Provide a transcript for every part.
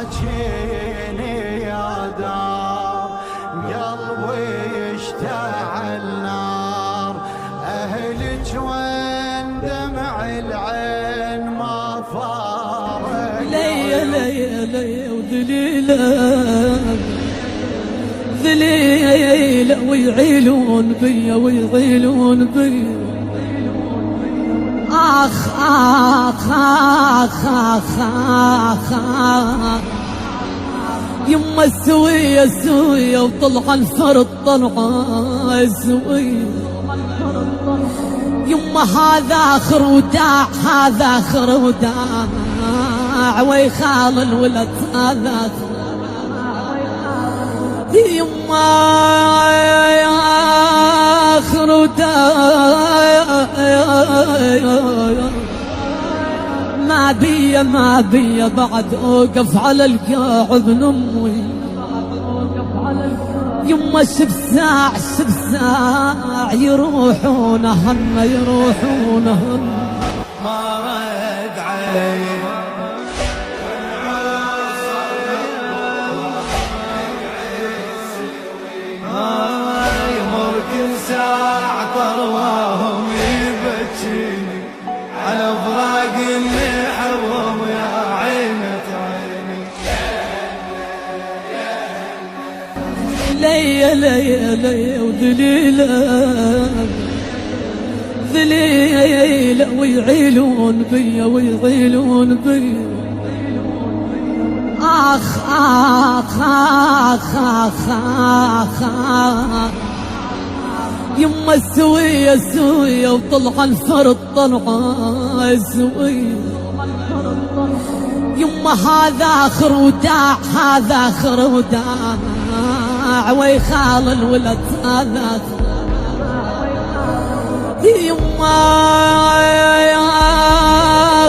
باكيني يا دار قلبي يشتعل نار، أهلك وين دمع العين ما فارق ليا ليا ليا وذليلة ذليلة ويعيلون بيا ويعيلون بيا. آخ آخ آخ آخ آخ يما السوية السوية وطلع الفرد طلعة السوية. يما هذا آخر وداع هذا آخر وداع ويخال الولد هذا يما آخر وداع ما بيا بعد أوقف على الكعب نموي. يما شبساع يروحون هن يروحون هن ما رد علي يمر كل ساعة طرواهم يبكيني على فراق اللي حرم يا عينة عيني. ليا ليا ليا وذليلة ذليلة ويعيلون بيا ويعيلون بيا. آخ آخ آخ آخ آخ يما السوية السوية وطلع الفرد طلعة السوية. يما هذا آخر وداع هذا آخر وداع ويخال الولد هذا يما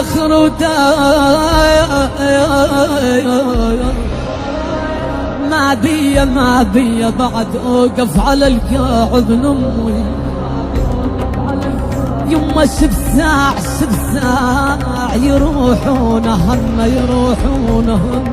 آخر وداع ما بيا بعد أوقف على الكعب نموي. يما شبساع يروحون هن يروحون هن